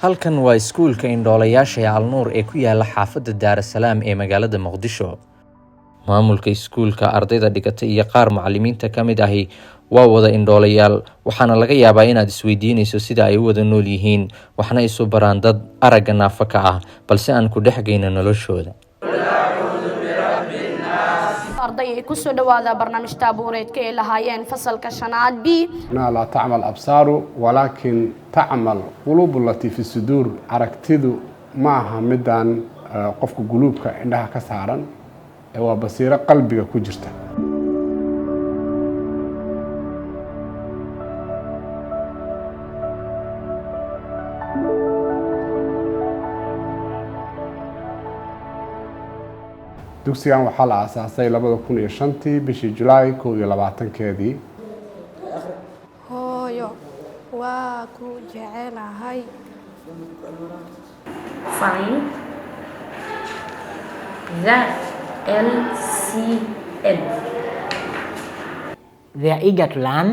halkan waa iskuulka indhoolayaasha ee Alnuur ee ku yaala xaafadda Daar es Salaam ee magaalada Muqdisho. Maamulka iskuulka, ardayda dhigata iyo qaar macallimiinta ka mid ahi waa wada indhoolayaal, waxaana laga yaabaa inaad isweydiinayso sida ay u wada nool yihiin, waxna isu baraan dad aragga naafo ka ah, balse aan ku dhex geyno noloshooda. أرضي كسر هذا برنامج تابوريت كي لهاين فصل كشنات بي. لا تعمل أبصار ولكن تعمل قلوب التي في الصدور. عركتدو معها مدان قفك قلوبك عندها كسارا وبصيرة قلبك كجرته. dugsigan waxaa la aasaasay 2005 bishii July 2020keedii. hooyo waa ku jecelahay. Find the LCM. They are eager to learn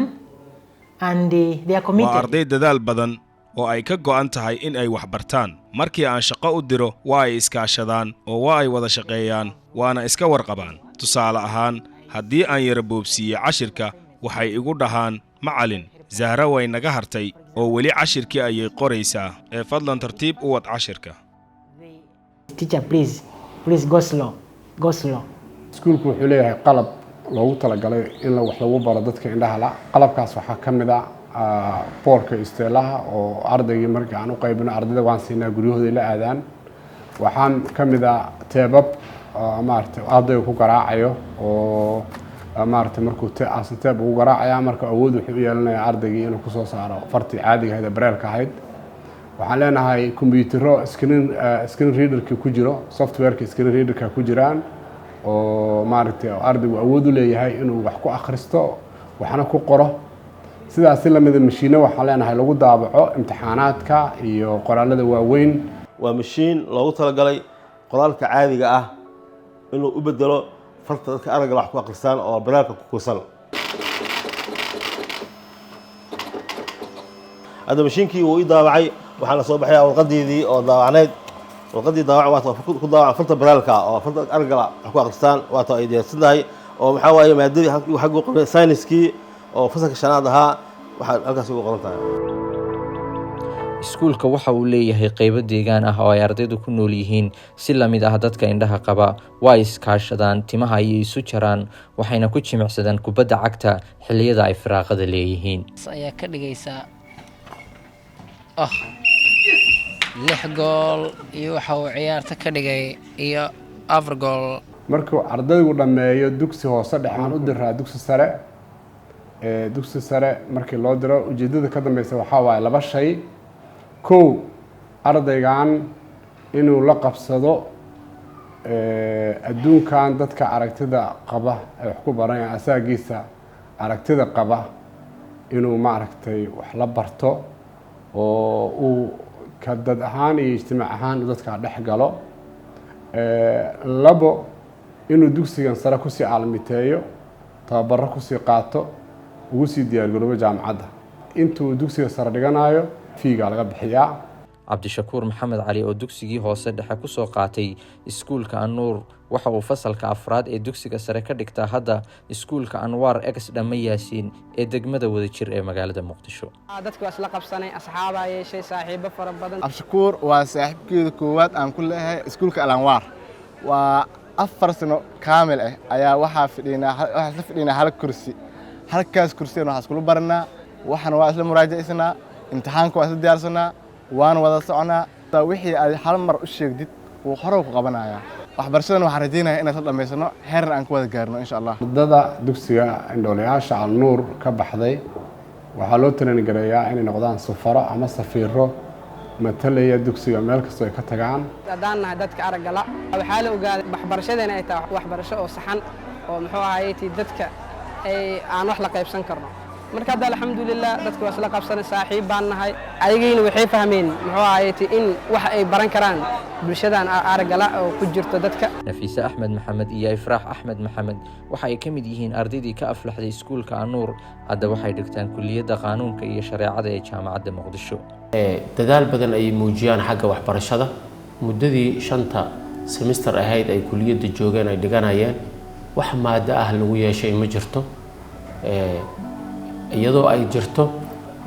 and they are committed. waa arday dadaal badan oo ay ka go'an tahay in ay wax bartaan. markii aan shaqo u diro waa ay iskaashadaan oo waa ay wada shaqeeyaan waana iska warqabaan. tusaale ahaan haddii aan yara boobsiiyo cashirka waxay igu dhahaan macallin Zahra way naga hartay oo weli cashirkii ayay qoraysaa ee fadlan tartiib u wad cashirka. Teacher, please go slow. iskuulku wuxuu leeyahay qalab loogu talagalay in wax lagu baro dadka indhaha la. qalabkaas waxaa ka mid ah boorka isteelaha oo ardayga markii aan u qaybino ardayda waan siinaa guryahooda la aadaan. waxaan ka mid ah teebab maartay ardayga ku garaacayo oo maartay markuu teeb ugu garaacaya marka awood wuxuu u yeelanayaa ardayga inuu ku soo saaro farti caadiga ah ee bareelka ahayd. waxaan leenahay kombiyuutarro screen readerka ku jiro, softwareka screen readerka ku jiraan oo maartay ardaygu awood u leeyahay inuu wax ku akhristo waxna ku qoro. sidaas la mid ah mashiino waxaan leenahay lagu daabaco imtixaanaadka iyo qoraalada waaweyn. waa mashiin loogu talagalay qoraalka caadiga ah inuu u bedelo farta dadka aragga wax ku akhristaan oo bareelka ku kuusan. hadda mashiinkii uu i daabacay waxaa la soo baxay warqadeedii oo daawacneed. warqadii daawac waa ku daawacan farta bareelka oo farta aragga wax ku akhristaan waa taa ay diyaarsantahay oo maxaa waaye maadadii xaggu qoray sayniskii oo fasalka shanaad ahaa waxaa halkaas ugu qoran tahay. iskuulka waxa uu leeyahay qaybo deegaan ah oo ay ardaydu ku nool yihiin si la mid ah dadka indhaha qaba. waa iskaashadaan, timaha ay isu jaraan, waxayna ku jimicsadaan kubadda cagta xilliyada ay firaaqada leeyihiin. ayaa ka dhigaysaa 6 gool iyo waxa uu ciyaarta ka dhigay iyo 4 gool. markuu ardaygu dhameeyo dugsi hoose dhexe aan u diraa dugsi sare markii loo diro ujeedada ka dambaysa waxaa waaye 2 shay. kow, ardaygan inuu la qabsado adduunkan dadka aragtida qaba ee wax ku baranaya asaagiisa aragtida qaba inuu maaragtay wax la barto oo uu ka dad ahaan iyo ijtimaac ahaan dadka dhex galo. 2, inuu dugsigan sare ku sii aalmiteeyo, tababarro ku sii qaato, ugu sii diyaargaroobo jaamacadda. intuu dugsiga sare dhiganayo fiiga laga bixiyaa. Cabdishakuur Maxamed Cali oo dugsigii hoose dhexe ku soo qaatay iskuulka Alnuur waxa uu fasalka afraad ee dugsiga sare ka dhigtaa hadda iskuulka Anwaar X Dhama Yaasiin ee degmada Wadajir ee magaalada Muqdisho. dadku waa isla qabsanay asxaaba yeeshay saaxiibo fara badan. Cabdishakuur waa saaxiibkeeda koowaad aan ku leeyahay iskuulka Anwaar. waa 4 sano kaamil ah ayaa waxaa fadhinaa hal kursi. halkaas kursiga waxaan isku baranaa, waxaan waa isla muraajacisanaa, imtixaanka waa isla diyaarsanaa, waan wada soconaa. wixii aad hal mar u sheegdid wuu hore ku qabanayaa. waxbarashadan waxaan rajaynayaa inaan soo dhameysano heerna aan ku wada gaarno insha Allah. ardada dugsiga indhoolayaasha Alnuur ka baxday waxaa loo taran gareeyaa inay noqdaan safaro ama safiiro matalaya dugsiga meel kasta ay ka tagaan. hadaan dadka aragga la waxaa la ogaaday waxbarashadeena ay tahay waxbarasho oo saxan oo muxuu ahaayay dadka ay aan wax la qaybsan karno. marka hadda alxamdulillah dadku waa isla qabsanay, saaxiib baan nahay. ayagayna waxay fahmeen muxuu ahaayay in wax ay baran karaan bulshadan aragga la oo ku jirto dadka. Nafiisa Axmed Maxamed iyo Ifraax Axmed Maxamed waxa ay ka mid yihiin ardaydii ka aflaxday iskuulka Alnuur. hadda waxay dhigtaan kulliyadda qaanuunka iyo shareecada ee jaamacadda Muqdisho. dadaal badan ay muujiyaan xagga waxbarashada muddadii 5 semester ahayd ay kuliyadda joogeen ay dhiganayeen wax maada ah lagu yeeshay ma jirto iyadoo ay jirto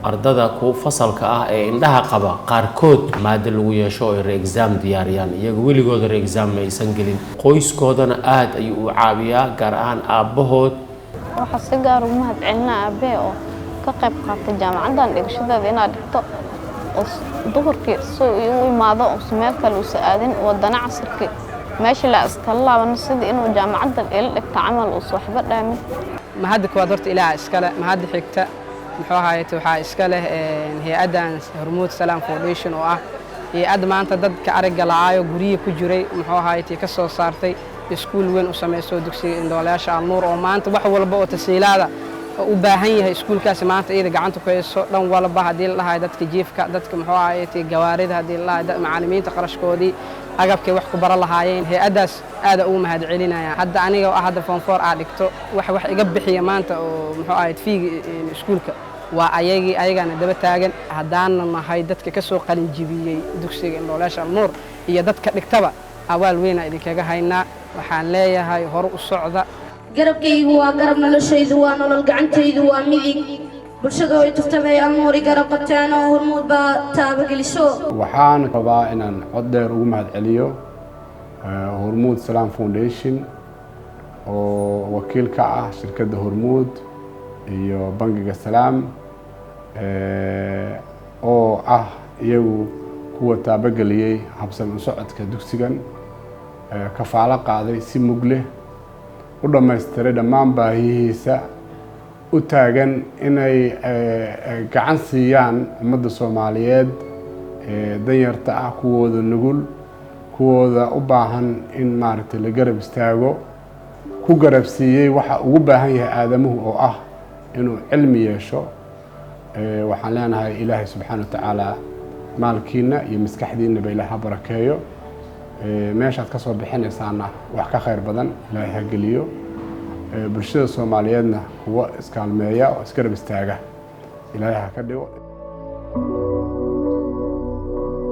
ardada ku fasalka ah ee indhaha qaba qaarkood maada lagu yeesho oo re-exam diyaariyaan iyaga weligooda re-exam ma aysan gelin qoyskoodana aad ayuu u caawiyaa gaar ahaan aabbahood waxa si gaar ah u mahadcelinaa aabbe oo ka qayb qaatay jaamacadan dhigashadeeda inaad dhigto oo duhurkii soo u imaado oo meel kale u saadin wadana casirkii meesha la iska laabano sidii inuu jaamacadan ila dhigto camal oo waxba dhaamin ma hadda kuwa dorta ilaaha iskale ma hadda xigta muxuu ahaayay waxa iska leh hay'adan Hormuud Salaam Foundation oo ah hay'ad maanta dadka aragga la'aayo guriga ku jiray muxuu ahaayay ka soo saartay iskuul weyn u sameeyay dugsiga Indhoolayaasha Alnuur oo maanta wax walba oo tasiilaada u baahan yahay iskuulkaasi maanta iyada gacanta ku hayso dhan walba hadii la dhahay dadka jiifka dadka muxuu ahaayay gawaarida hadii la dhahay macallimiinta qarashkoodii agabkay wax ku baran lahaayeen hay'adaas aad ugu mahadcelinaya hadda aniga oo hadda form 4 aan dhigto wax iga bixiya maanta oo muxuu ahaayay fiigi iskuulka waa ayagana daba taagan hadaan nahay dadka ka soo qalin jibiyay dugsiga Indhoolayaasha Alnuur iyo dadka dhigtaba awaal weyn ay idinkaga haynaa waxaan leeyahay hor u socda garabkaygu waa garab noloshaydu waa nolol gacantaydu waa midig bulshada way tuftabay Alnuur garab qabtaan oo Hormuud baa taabageliso waxaan rabaa inaan cod dheer ugu mahadceliyo Hormuud Salaam Foundation oo wakiil ka ah shirkadda Hormuud iyo bangiga Salaam oo ah iyagu kuwa taabageliyay habsan u socodka dugsigan kafaalo qaaday si mug leh u dhammaystiray dhammaan baahiyihiisa u taagan inay gacan siiyaan ummadda Soomaaliyeed danyarta ah kuwooda nugul kuwooda u baahan in maaragtay la garab istaago ku garab siiyay waxa ugu baahan yahay aadamuhu oo ah inuu cilmi yeesho waxaan leenahay Ilaahay subxaanahu wa ta'ala maalkiina iyo maskaxdiina bay Ilaahay barakeeyo meeshaad ka soo bixinaysaana wax ka khayr badan Ilaahay ha geliyo bulshada Soomaaliyeedna kuwa iskaalmeeya oo isgarab istaaga Ilaahay ha ka dhigo